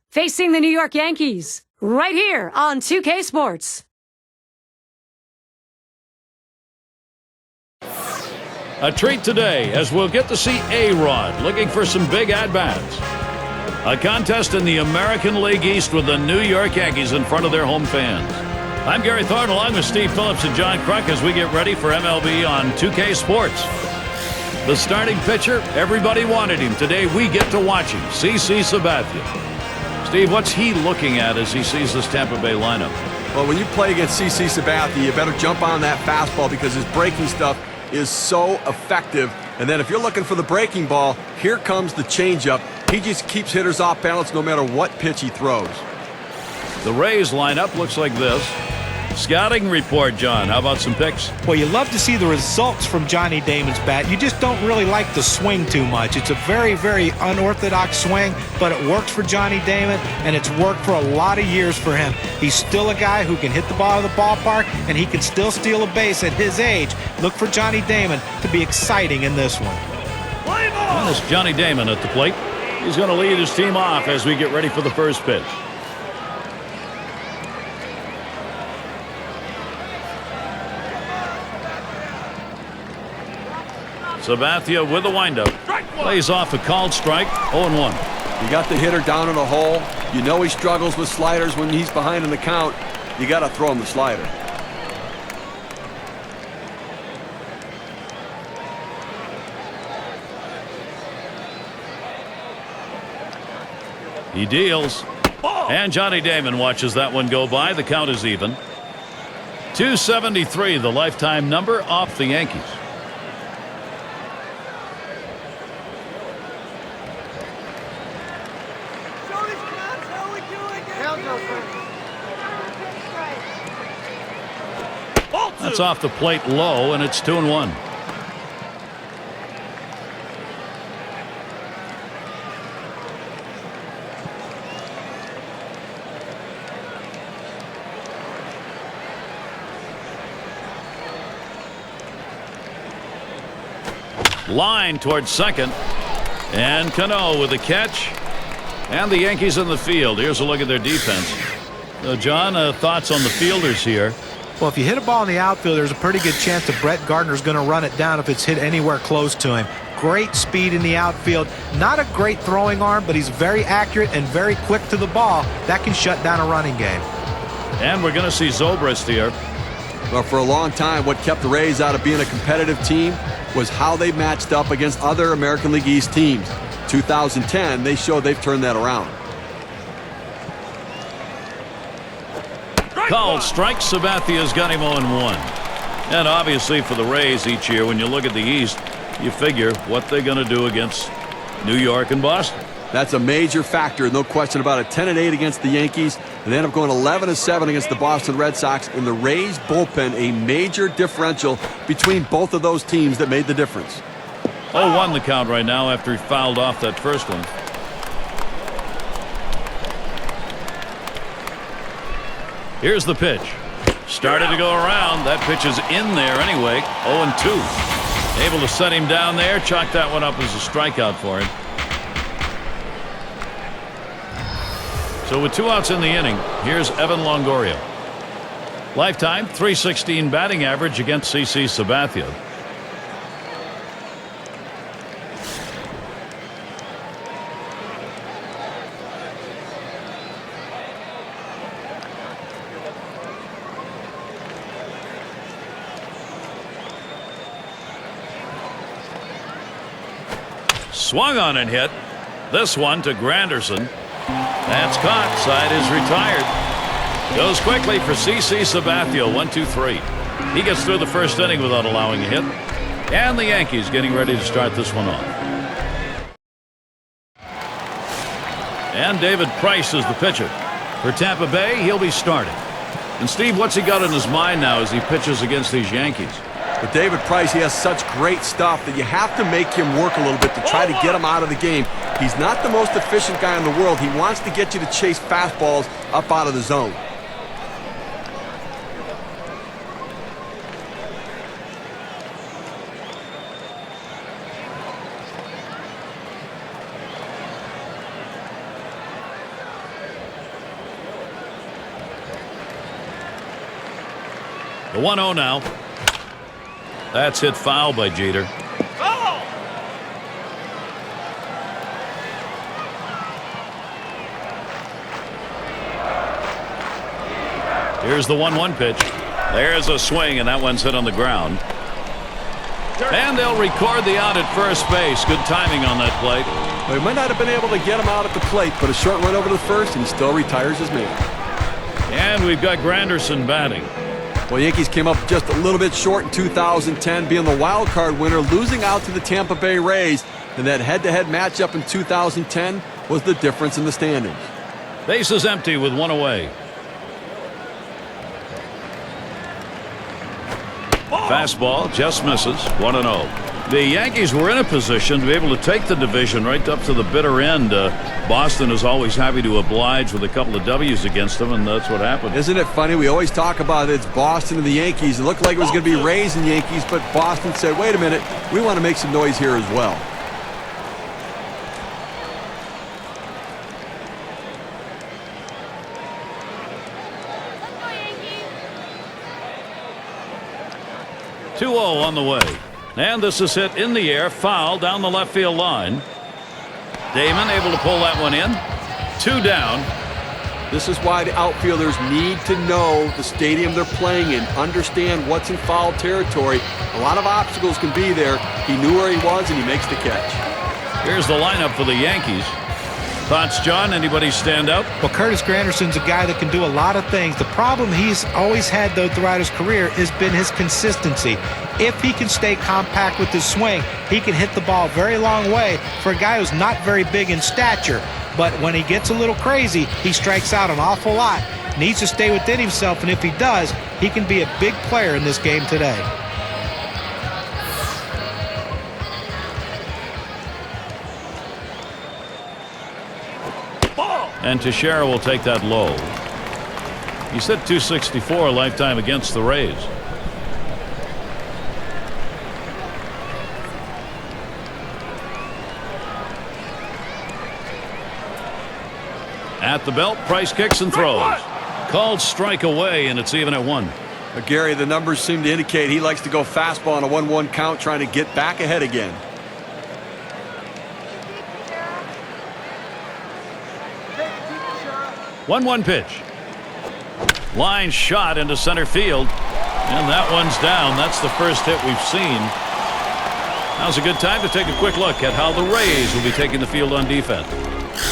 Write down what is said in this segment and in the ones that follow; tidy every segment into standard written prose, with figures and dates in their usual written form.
facing the New York Yankees, right here on 2K Sports. A treat today as we'll get to see A-Rod looking for some big at-bats. A contest in the American League East with the New York Yankees in front of their home fans. I'm Gary Thorne along with Steve Phillips and John Kruk as we get ready for MLB on 2K Sports. The starting pitcher, everybody wanted him. Today we get to watch him, CC Sabathia. Steve, what's he looking at as he sees this Tampa Bay lineup? Well, when you play against CC Sabathia, you better jump on that fastball because his breaking stuff is so effective. And then if you're looking for the breaking ball, here comes the changeup. He just keeps hitters off balance no matter what pitch he throws. The Rays lineup looks like this. Scouting report, John. How about some picks? Well, you love to see the results from Johnny Damon's bat. You just don't really like the swing too much. It's a very, very unorthodox swing, but it works for Johnny Damon, and it's worked for a lot of years for him. He's still a guy who can hit the ball out of the ballpark, and he can still steal a base at his age. Look for Johnny Damon to be exciting in this one. And it's Johnny Damon at the plate. He's going to lead his team off as we get ready for the first pitch. Sabathia with a windup. Plays off a called strike. 0-1. You got the hitter down in a hole. You know he struggles with sliders when he's behind in the count. You got to throw him the slider. He deals. And Johnny Damon watches that one go by. The count is even. 273, the lifetime number off the Yankees. That's off the plate low, and it's 2-1. Line towards second, and Cano with a catch, and the Yankees in the field. Here's a look at their defense. John, thoughts on the fielders here? Well, if you hit a ball in the outfield, there's a pretty good chance that Brett Gardner's going to run it down if it's hit anywhere close to him. Great speed in the outfield. Not a great throwing arm, but he's very accurate and very quick to the ball. That can shut down a running game. And we're going to see Zobrist here. Well, for a long time, what kept the Rays out of being a competitive team was how they matched up against other American League East teams. 2010, they showed they've turned that around. Called strike. Sabathia's got him 0-1. And obviously for the Rays each year, when you look at the East, you figure what they're going to do against New York and Boston. That's a major factor, no question about it. 10-8 against the Yankees, and they end up going 11-7 against the Boston Red Sox. And the Rays bullpen, a major differential between both of those teams that made the difference. 0-1 the count right now after he fouled off that first one. Here's the pitch. Started to go around. That pitch is in there anyway. 0-2. Able to set him down there. Chalk that one up as a strikeout for him. So with 2 outs in the inning, here's Evan Longoria. Lifetime .316 batting average against CC Sabathia. Swung on and hit. This one to Granderson. That's caught. Side is retired. Goes quickly for CC Sabathia. 1-2-3. He gets through the first inning without allowing a hit. And the Yankees getting ready to start this one off. And David Price is the pitcher. For Tampa Bay, he'll be starting. And Steve, what's he got in his mind now as he pitches against these Yankees? But David Price, he has such great stuff that you have to make him work a little bit to try to get him out of the game. He's not the most efficient guy in the world. He wants to get you to chase fastballs up out of the zone. The 1-0 now. That's hit foul by Jeter. Here's the 1-1 pitch. There's a swing, and that one's hit on the ground. And they'll record the out at first base. Good timing on that play. Well, he might not have been able to get him out at the plate, but a short run over to the first, and he still retires his man. And we've got Granderson batting. Well, Yankees came up just a little bit short in 2010, being the wild card winner, losing out to the Tampa Bay Rays. And that head-to-head matchup in 2010 was the difference in the standings. Base is empty with one away. Fastball just misses. 1-0. The Yankees were in a position to be able to take the division right up to the bitter end. Boston is always happy to oblige with a couple of W's against them, and that's what happened. Isn't it funny? We always talk about it's Boston and the Yankees. It looked like it was going to be Rays and Yankees, but Boston said, wait a minute, we want to make some noise here as well. Let's go, Yankees. 2-0 on the way. And this is hit in the air, foul down the left field line. Damon able to pull that one in. 2 down. This is why the outfielders need to know the stadium they're playing in, understand what's in foul territory. A lot of obstacles can be there. He knew where he was, and he makes the catch. Here's the lineup for the Yankees. Thoughts, John? Anybody stand out? Well, Curtis Granderson's a guy that can do a lot of things. The problem he's always had, though, throughout his career has been his consistency. If he can stay compact with his swing, he can hit the ball a very long way for a guy who's not very big in stature. But when he gets a little crazy, he strikes out an awful lot. Needs to stay within himself, and if he does, he can be a big player in this game today. And Teixeira will take that low. He's hit .264 a lifetime against the Rays. At the belt, Price kicks and throws. Called strike away, and it's even at 1. Gary, the numbers seem to indicate he likes to go fastball on a 1-1 count, trying to get back ahead again. One pitch. Line shot into center field. And that one's down. That's the first hit we've seen. Now's a good time to take a quick look at how the Rays will be taking the field on defense.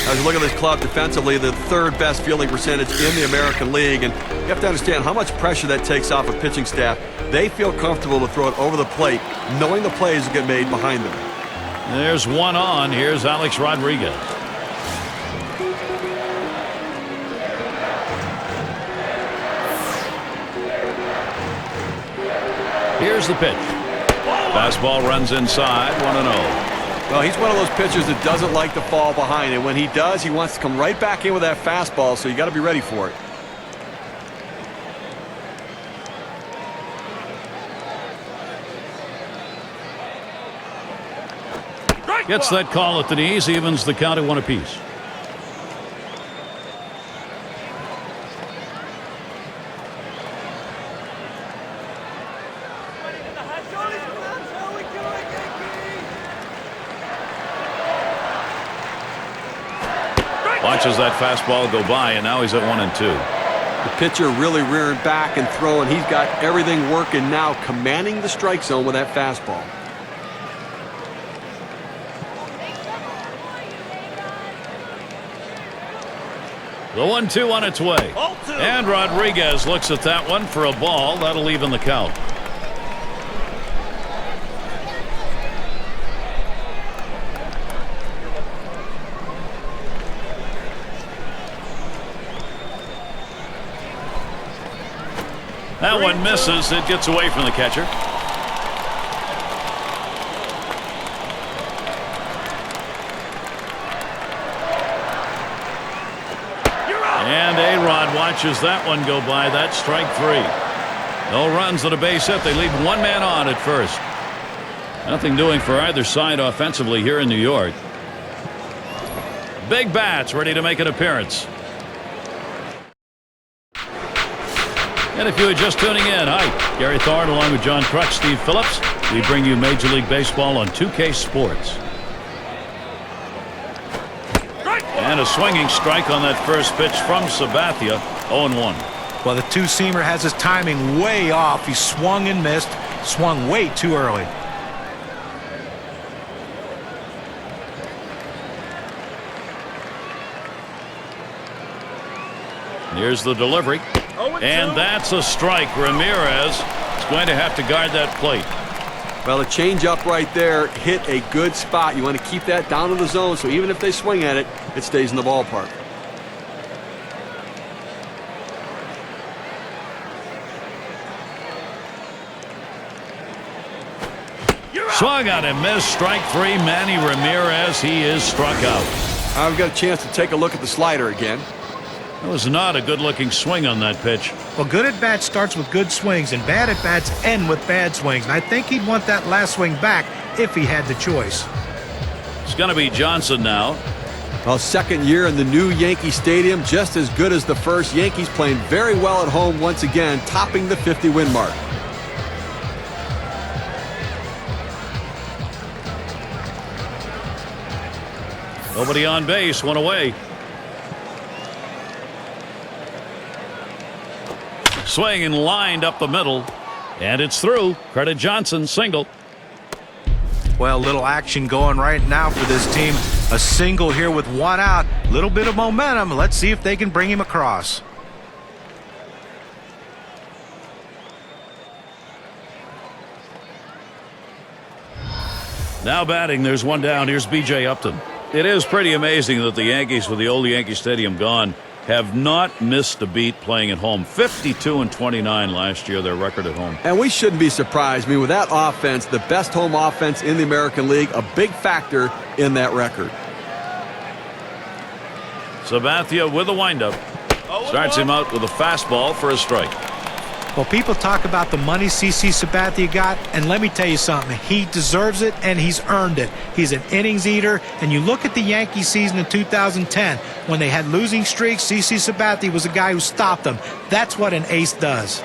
As you look at this club defensively, the 3rd best fielding percentage in the American League. And you have to understand how much pressure that takes off a pitching staff. They feel comfortable to throw it over the plate, knowing the plays will get made behind them. There's one on. Here's Alex Rodriguez. Here's the pitch. Fastball runs inside, 1-0. Well, he's one of those pitchers that doesn't like to fall behind, and when he does, he wants to come right back in with that fastball, so you got to be ready for it. Gets that call at the knees, evens the count at 1 apiece. Watches that fastball go by, and now he's at 1-2. The pitcher really rearing back and throwing. He's got everything working now, commanding the strike zone with that fastball. The 1-2 on its way. And Rodriguez looks at that one for a ball. That'll even the count. That one misses. It gets away from the catcher. And A-Rod watches that one go by. That's strike 3. No runs on a base hit. They leave one man on at first. Nothing doing for either side offensively here in New York. Big bats ready to make an appearance. And if you are just tuning in, hi, Gary Thorne along with John Crutch, Steve Phillips. We bring you Major League Baseball on 2K Sports. And a swinging strike on that first pitch from Sabathia, 0-1. Well, the two-seamer has his timing way off. He swung and missed, swung way too early. Here's the delivery. And that's a strike. Ramirez is going to have to guard that plate. Well, the changeup right there hit a good spot. You want to keep that down in the zone, so even if they swing at it, it stays in the ballpark. Swung on and missed. Strike three. Manny Ramirez. He is struck out. I've got a chance to take a look at the slider again. That was not a good-looking swing on that pitch. Well, good at-bat starts with good swings, and bad at-bats end with bad swings. And I think he'd want that last swing back if he had the choice. It's going to be Johnson now. Well, second year in the new Yankee Stadium, just as good as the first. Yankees playing very well at home once again, topping the 50-win mark. Nobody on base, one away. Swing and lined up the middle, and it's through. Credit Johnson, single. Well, little action going right now for this team. A single here with one out. Little bit of momentum. Let's see if they can bring him across. Now batting, there's one down. Here's B.J. Upton. It is pretty amazing that the Yankees, with the old Yankee Stadium gone, have not missed a beat playing at home. 52-29 last year, their record at home. And we shouldn't be surprised. I mean, with that offense, the best home offense in the American League, a big factor in that record. Sabathia with a windup. Starts him out with a fastball for a strike. Well, people talk about the money CC Sabathia got, and let me tell you something. He deserves it, and he's earned it. He's an innings eater, and you look at the Yankee season in 2010. When they had losing streaks, CC Sabathia was the guy who stopped them. That's what an ace does.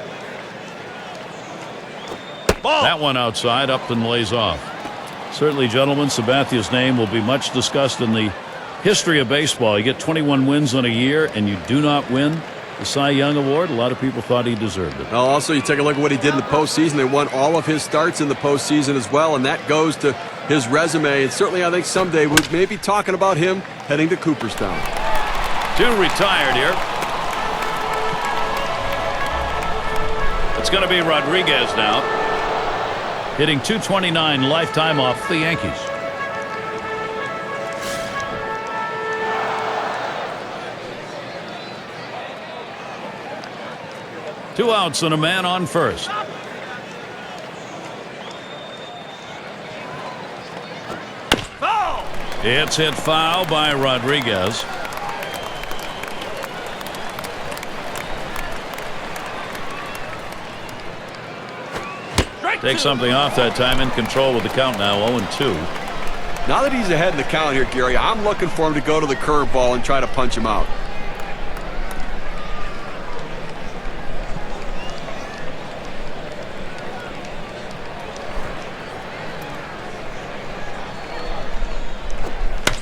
Ball. That one outside. Upton lays off. Certainly, gentlemen, Sabathia's name will be much discussed in the history of baseball. You get 21 wins in a year, and you do not win the Cy Young Award. A lot of people thought he deserved it. Also, you take a look at what he did in the postseason. They won all of his starts in the postseason as well, and that goes to his resume. And certainly, I think someday we may be talking about him heading to Cooperstown. Two retired here. It's going to be Rodriguez now, hitting .229 lifetime off the Yankees. Two outs and a man on first. Foul. It's hit foul by Rodriguez. Take something off that time. In control with the count now, 0-2. Now that he's ahead in the count here, Gary, I'm looking for him to go to the curveball and try to punch him out.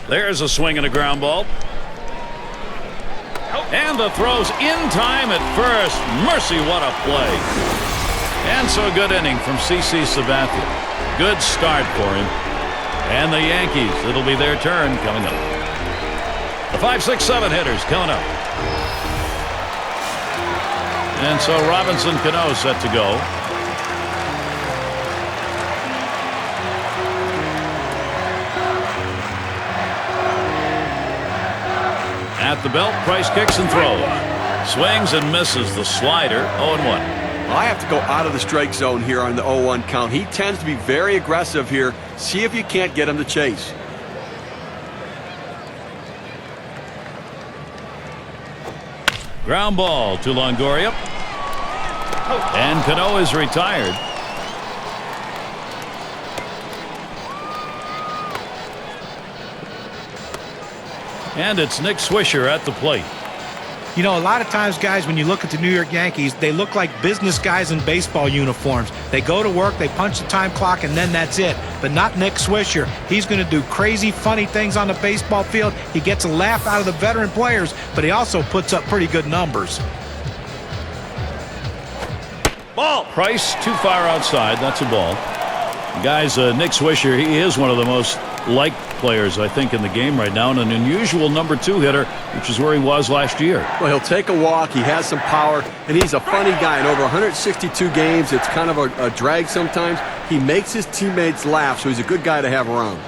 There's a swing and a ground ball. And the throw's in time at first. Mercy, what a play. And so a good inning from CC Sabathia. Good start for him. And the Yankees, it'll be their turn coming up. The 5, 6, 7 hitters coming up. And so Robinson Cano set to go. At the belt, Price kicks and throws. Swings and misses the slider, 0-1. I have to go out of the strike zone here on the 0-1 count. He tends to be very aggressive here. See if you can't get him to chase. Ground ball to Longoria. And Cano is retired. And it's Nick Swisher at the plate. You know, a lot of times, guys, when you look at the New York Yankees, they look like business guys in baseball uniforms. They go to work, they punch the time clock, and then that's it. But not Nick Swisher. He's going to do crazy, funny things on the baseball field. He gets a laugh out of the veteran players, but he also puts up pretty good numbers. Ball. Price too far outside. That's a ball. Guys, Nick Swisher, he is one of the most liked players, I think, in the game right now, and an unusual number 2 hitter, which is where he was last year. Well, he'll take a walk. He has some power, and he's a funny guy. In over 162 games, it's kind of a drag sometimes. He makes his teammates laugh, so he's a good guy to have around.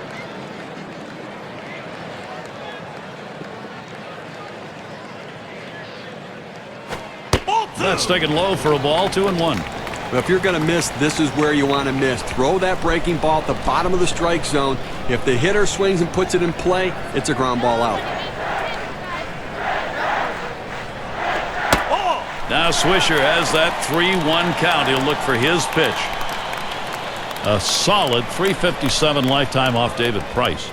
That's taken low for a ball, 2-1. But if you're going to miss, this is where you want to miss. Throw that breaking ball at the bottom of the strike zone. If the hitter swings and puts it in play, it's a ground ball out. Now Swisher has that 3-1 count. He'll look for his pitch. A solid 357 lifetime off David Price.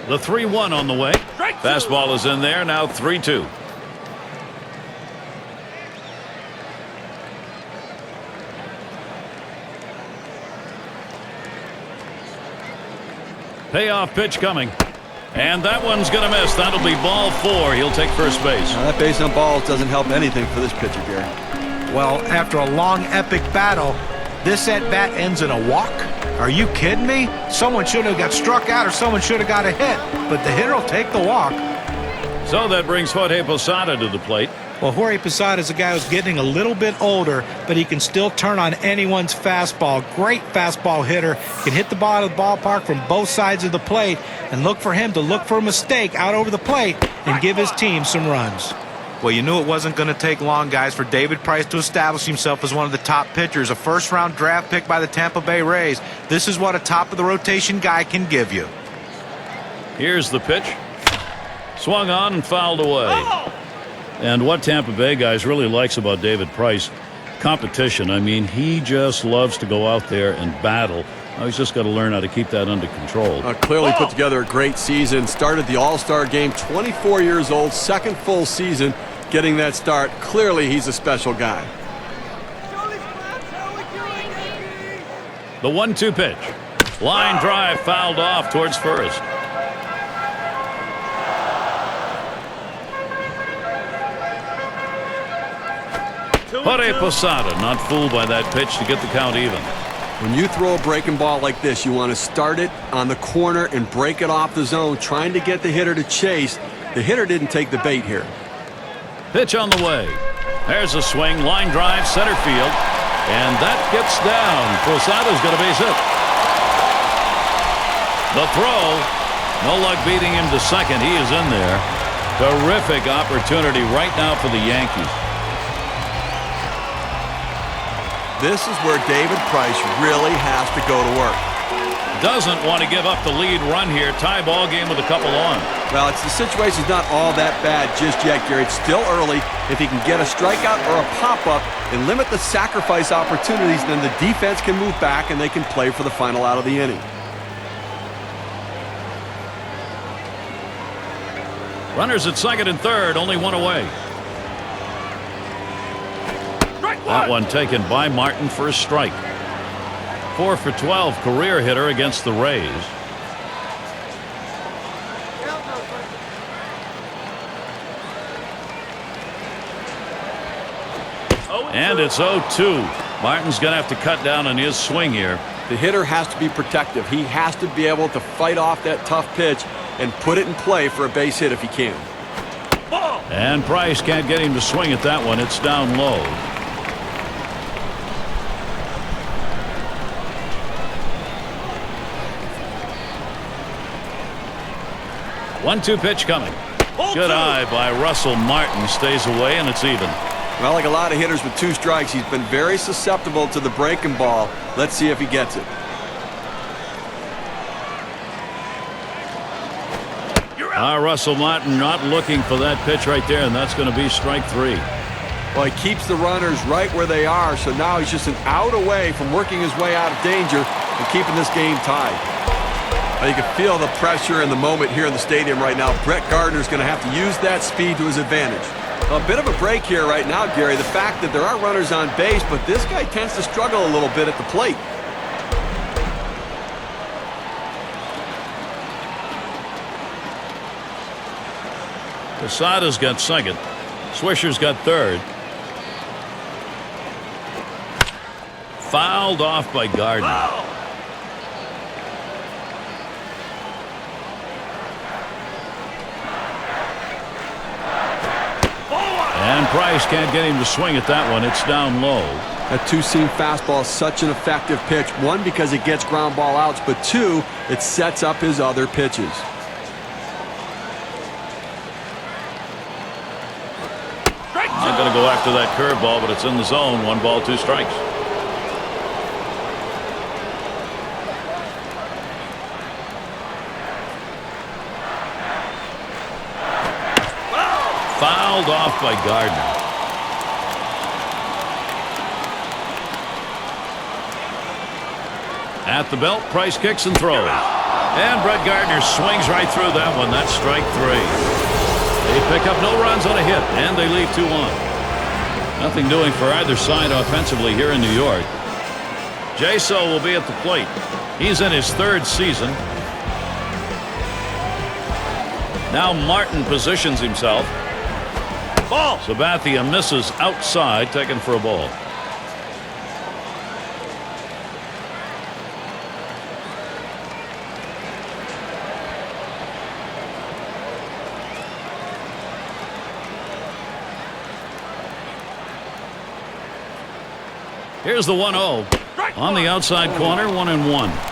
The 3-1 on the way. Fastball is in there. Now 3-2. Payoff pitch coming. And that one's going to miss. That'll be ball 4. He'll take first base. Now, that base on balls doesn't help anything for this pitcher, Gary. Well, after a long, epic battle, this at-bat ends in a walk? Are you kidding me? Someone should have got struck out or someone should have got a hit, but the hitter will take the walk. So that brings Jorge Posada to the plate. Well, Jorge Posada is a guy who's getting a little bit older, but he can still turn on anyone's fastball. Great fastball hitter. Can hit the ball of the ballpark from both sides of the plate, and look for him to look for a mistake out over the plate and give his team some runs. Well, you knew it wasn't going to take long, guys, for David Price to establish himself as one of the top pitchers, a first-round draft pick by the Tampa Bay Rays. This is what a top-of-the-rotation guy can give you. Here's the pitch. Swung on and fouled away. And what Tampa Bay guys really likes about David Price, competition. I mean, he just loves to go out there and battle. Now he's just got to learn how to keep that under control. Clearly put together a great season. Started the All-Star game, 24 years old, second full season getting that start. Clearly he's a special guy. The 1-2 pitch. Line drive fouled off towards first. Jorge Posada not fooled by that pitch to get the count even. When you throw a breaking ball like this, you want to start it on the corner and break it off the zone, trying to get the hitter to chase. The hitter didn't take the bait here. Pitch on the way. There's a swing, line drive, center field, and that gets down. Posada's got a base hit. The throw, no luck beating him to second. He is in there. Terrific opportunity right now for the Yankees. This is where David Price really has to go to work. Doesn't want to give up the lead run here. Tie ball game with a couple on. Well, the situation's not all that bad just yet, Gary. It's still early. If he can get a strikeout or a pop-up and limit the sacrifice opportunities, then the defense can move back and they can play for the final out of the inning. Runners at second and third, only one away. That one taken by Martin for a strike. 4 for 12 career hitter against the Rays. And it's 0-2. Martin's going to have to cut down on his swing here. The hitter has to be protective. He has to be able to fight off that tough pitch and put it in play for a base hit if he can. And Price can't get him to swing at that one. It's down low. One-two pitch coming. Good eye by Russell Martin. Stays away, and it's even. Well, like a lot of hitters with 2 strikes, he's been very susceptible to the breaking ball. Let's see if he gets it. Russell Martin not looking for that pitch right there, and that's going to be strike 3. Well, he keeps the runners right where they are, so now he's just an out away from working his way out of danger and keeping this game tied. You can feel the pressure and the moment here in the stadium right now. Brett Gardner's going to have to use that speed to his advantage. A bit of a break here right now, Gary. The fact that there are runners on base, but this guy tends to struggle a little bit at the plate. Posada's got second. Swisher's got third. Fouled off by Gardner. And Price can't get him to swing at that one. It's down low. That two-seam fastball is such an effective pitch. One, because it gets ground ball outs, but two, it sets up his other pitches. Not going to go after that curveball, but it's in the zone. 1 ball, 2 strikes. Fouled off by Gardner. At the belt, Price kicks and throws. And Brett Gardner swings right through that one. That's strike 3. They pick up no runs on a hit, and they leave 2 on. Nothing doing for either side offensively here in New York. Jaso will be at the plate. He's in his 3rd season. Now Martin positions himself. Ball. Sabathia misses outside, taken for a ball. Here's the 1-0 on the outside corner, 1-1.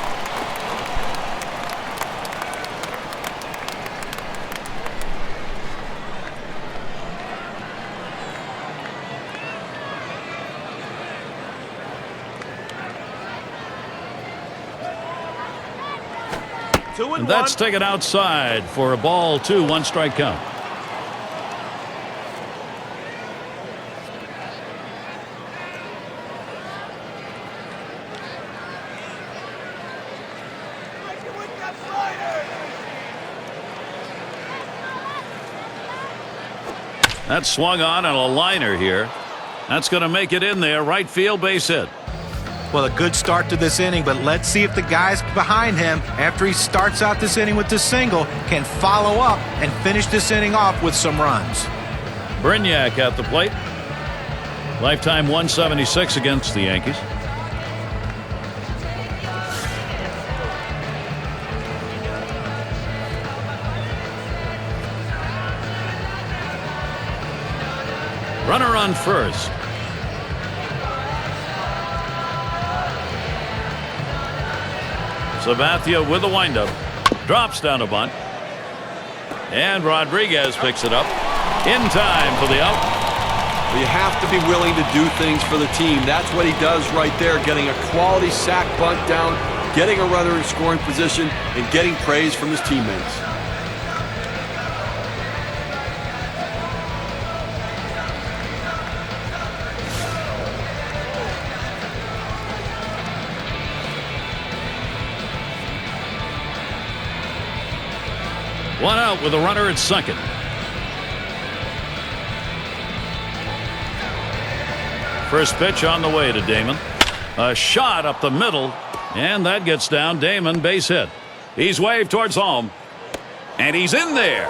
And that's taken outside for a ball, 2, 1 strike count. That's swung on a liner here. That's going to make it in there. Right field, base hit. Well, a good start to this inning, but let's see if the guys behind him, after he starts out this inning with the single, can follow up and finish this inning off with some runs. Brignac at the plate. Lifetime 176 against the Yankees. Runner on first. Sabathia with the windup. Drops down a bunt. And Rodriguez picks it up in time for the out. Well, you have to be willing to do things for the team. That's what he does right there, getting a quality sac bunt down, getting a runner in scoring position, and getting praise from his teammates. One out with a runner at second. First pitch on the way to Damon. A shot up the middle, and that gets down. Damon, base hit. He's waved towards home, and he's in there.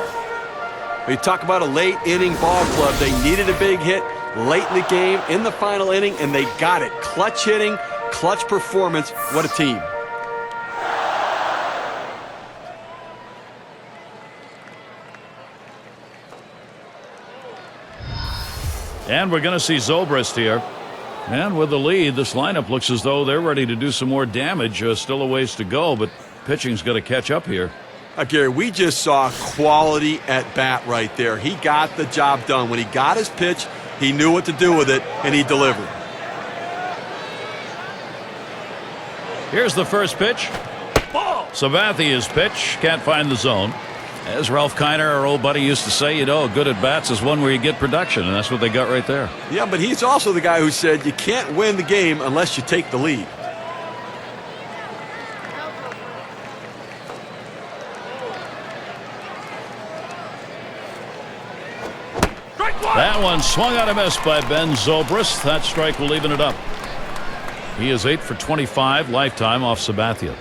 You talk about a late inning ball club. They needed a big hit late in the game, in the final inning, and they got it. Clutch hitting, clutch performance. What a team. And we're going to see Zobrist here. And with the lead, this lineup looks as though they're ready to do some more damage. Still a ways to go, but pitching's got to catch up here. Gary, we just saw quality at bat right there. He got the job done. When he got his pitch, he knew what to do with it, and he delivered. Here's the first pitch. Ball. Sabathia's pitch. Can't find the zone. As Ralph Kiner, our old buddy, used to say, you know, good at bats is one where you get production, and that's what they got right there. Yeah, but he's also the guy who said you can't win the game unless you take the lead. That one swung on a miss by Ben Zobrist. That strike will even it up. He is 8 for 25 lifetime off Sabathia.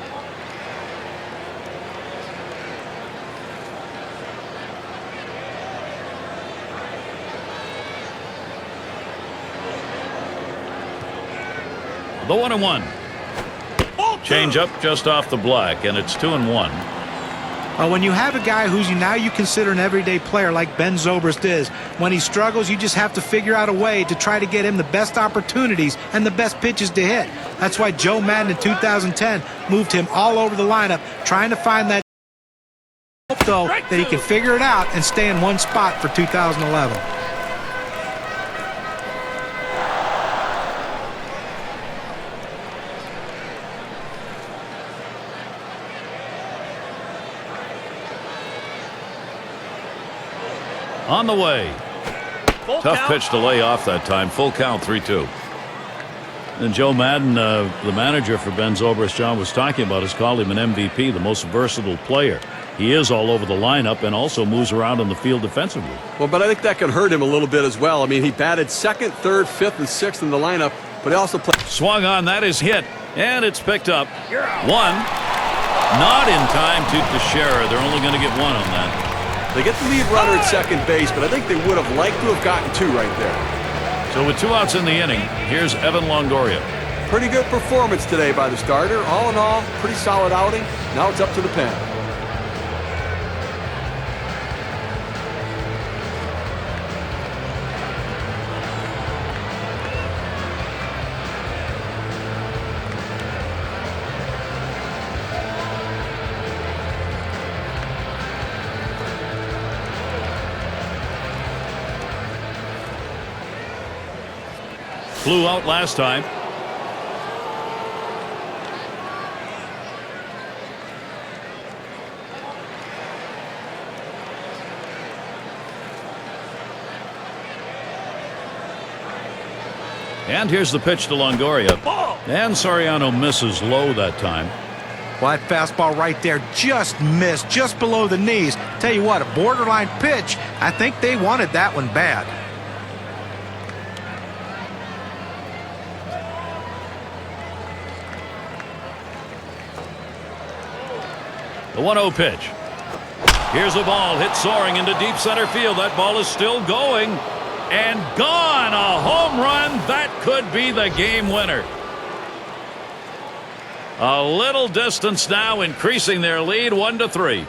The 1-1. Change up just off the black, and it's 2-1. When you have a guy who's now you consider an everyday player like Ben Zobrist is, when he struggles, you just have to figure out a way to try to get him the best opportunities and the best pitches to hit. That's why Joe Madden in 2010 moved him all over the lineup, trying to find that hope, though, that he can figure it out and stay in one spot for 2011. On the way. Tough pitch to lay off that time. Full count, 3-2. And Joe Madden, the manager for Ben Zobrist, John was talking about, has called him an MVP, the most versatile player. He is all over the lineup and also moves around on the field defensively. Well, but I think that can hurt him a little bit as well. I mean, he batted second, third, fifth, and sixth in the lineup, but he also played. Swung on, that is hit, and it's picked up. One. Not in time to Teixeira. They're only going to get one on that. They get the lead runner at second base, but I think they would have liked to have gotten two right there. So with 2 outs in the inning, here's Evan Longoria. Pretty good performance today by the starter. All in all, pretty solid outing. Now it's up to the pen. Flew out last time. And here's the pitch to Longoria. And Soriano misses low that time. Well, that fastball right there just missed, just below the knees. Tell you what, a borderline pitch. I think they wanted that one bad. The 1-0 pitch. Here's a ball hit soaring into deep center field. That ball is still going and gone. A home run. That could be the game winner. A little distance now, increasing their lead 1-3.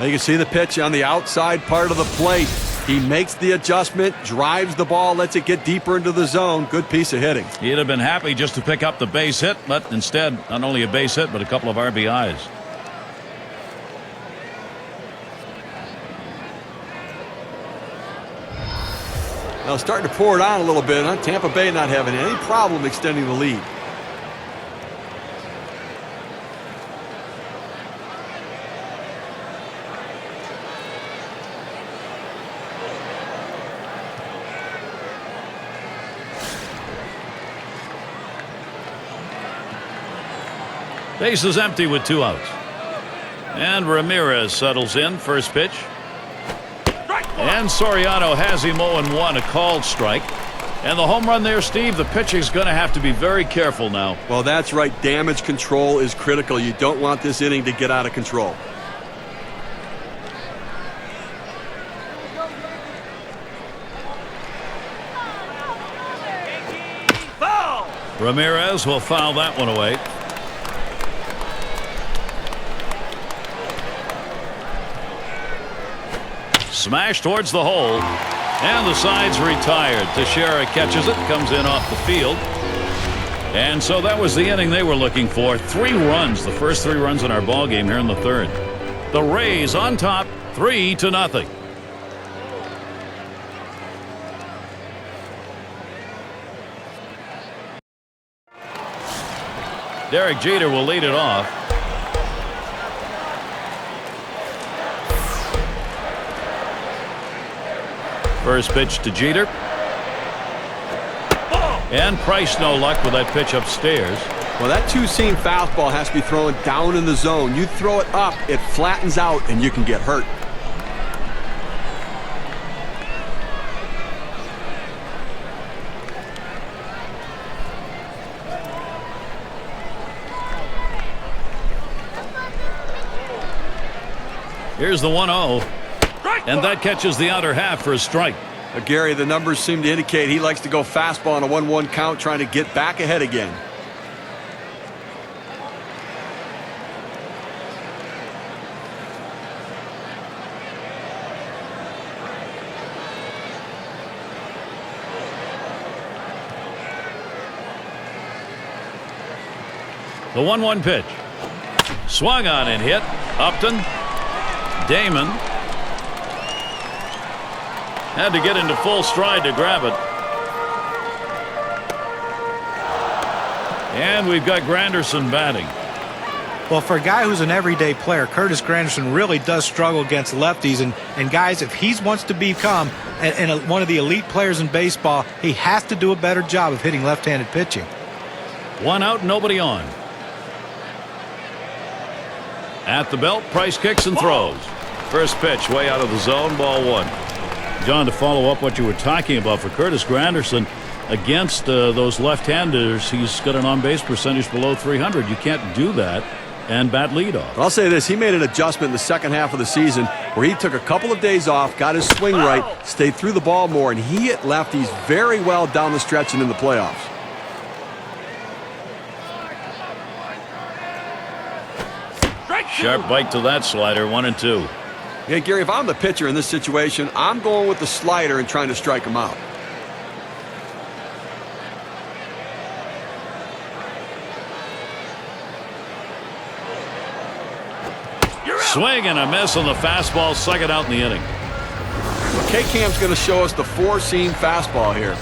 You can see the pitch on the outside part of the plate. He makes the adjustment, drives the ball, lets it get deeper into the zone. Good piece of hitting. He'd have been happy just to pick up the base hit, but instead, not only a base hit, but a couple of RBIs. Now starting to pour it on a little bit, huh? Tampa Bay not having any problem extending the lead. Base is empty with 2 outs. And Ramirez settles in. First pitch. And Soriano has him 0-1, a called strike. And the home run there, Steve, the pitcher's going to have to be very careful now. Well, that's right. Damage control is critical. You don't want this inning to get out of control. Ramirez will foul that one away. Smash towards the hole. And the side's retired. Teixeira catches it, comes in off the field. And so that was the inning they were looking for. 3 runs, the first 3 runs in our ball game here in the third. The Rays on top, 3-0. Derek Jeter will lead it off. First pitch to Jeter. And Price no luck with that pitch upstairs. Well, that two-seam fastball has to be thrown down in the zone. You throw it up, it flattens out, and you can get hurt. Here's the 1-0. And that catches the outer half for a strike. Gary, the numbers seem to indicate he likes to go fastball on a 1-1 count, trying to get back ahead again. The 1-1 pitch. Swung on and hit. Upton. Damon. Had to get into full stride to grab it. And we've got Granderson batting. Well, for a guy who's an everyday player, Curtis Granderson really does struggle against lefties. And guys, if he wants to become one of the elite players in baseball, he has to do a better job of hitting left-handed pitching. 1 out, nobody on. At the belt, Price kicks and throws. First pitch way out of the zone, ball 1. John, to follow up what you were talking about for Curtis Granderson, against those left-handers, he's got an on-base percentage below 300. You can't do that and bat leadoff. I'll say this, he made an adjustment in the second half of the season where he took a couple of days off, got his swing right, stayed through the ball more, and he hit lefties very well down the stretch and in the playoffs. Sharp bite to that slider, 1-2. Yeah, Gary, if I'm the pitcher in this situation, I'm going with the slider and trying to strike him out. Swing and a miss on the fastball, second out in the inning. K-Cam's going to show us the four-seam fastball here.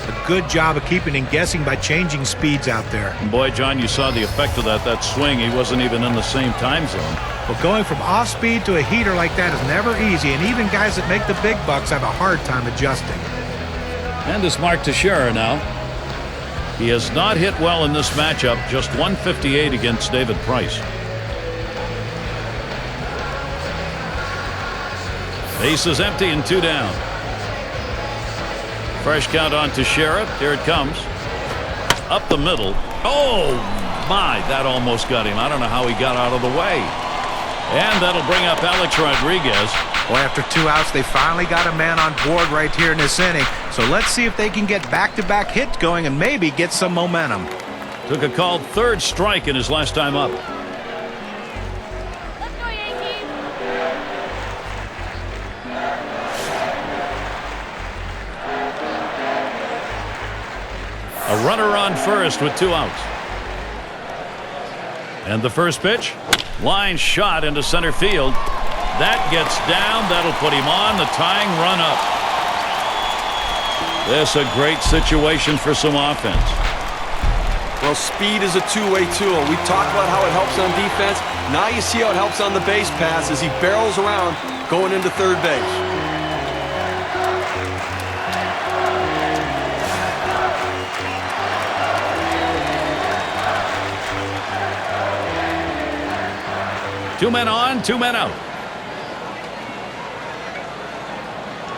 A good job of keeping and guessing by changing speeds out there. And boy, John, you saw the effect of that swing. He wasn't even in the same time zone. But going from off speed to a heater like that is never easy, and even guys that make the big bucks have a hard time adjusting. And it's Mark Teixeira now. He has not hit well in this matchup, just 158 against David Price. Base is empty and 2 down. Fresh count on Teixeira. Here it comes. Up the middle. Oh, my. That almost got him. I don't know how he got out of the way. And that'll bring up Alex Rodriguez. Well, after 2 outs, they finally got a man on board right here in this inning. So let's see if they can get back-to-back hits going and maybe get some momentum. Took a called third strike in his last time up. Let's go, Yankees! A runner on first with 2 outs. And the first pitch. Line shot into center field. That gets down. That'll put him on the tying run up. This a great situation for some offense. Well, speed is a two-way tool. We talked about how it helps on defense. Now you see how it helps on the base pass as he barrels around going into third base. Two men on, 2 men out.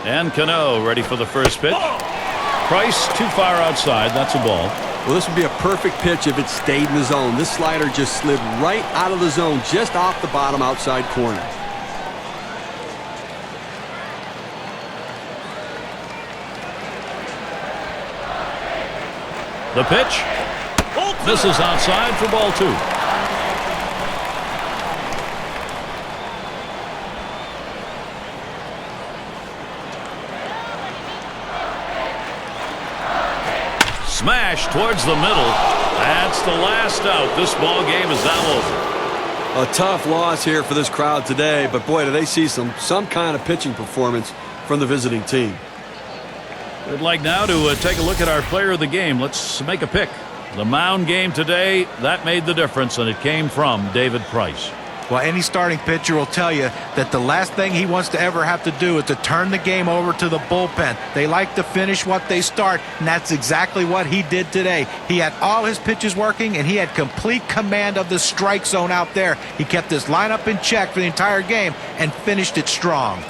And Cano ready for the first pitch. Price too far outside. That's a ball. Well, this would be a perfect pitch if it stayed in the zone. This slider just slid right out of the zone, just off the bottom outside corner. The pitch. Misses outside for ball 2. Smash towards the middle. That's the last out. This ball game is now over. A tough loss here for this crowd today, but boy, do they see some kind of pitching performance from the visiting team. We'd like now to take a look at our player of the game. Let's make a pick. The mound game today, that made the difference, and it came from David Price. Well, any starting pitcher will tell you that the last thing he wants to ever have to do is to turn the game over to the bullpen. They like to finish what they start, and that's exactly what he did today. He had all his pitches working, and he had complete command of the strike zone out there. He kept his lineup in check for the entire game and finished it strong.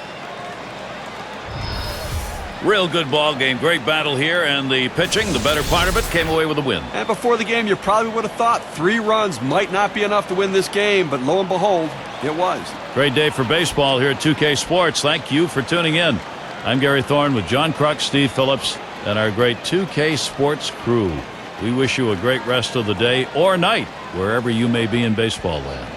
Real good ball game. Great battle here, and the pitching, the better part of it, came away with a win. And before the game, you probably would have thought 3 runs might not be enough to win this game, but lo and behold, it was. Great day for baseball here at 2K Sports. Thank you for tuning in. I'm Gary Thorne with John Kruk, Steve Phillips, and our great 2K Sports crew. We wish you a great rest of the day or night, wherever you may be in baseball land.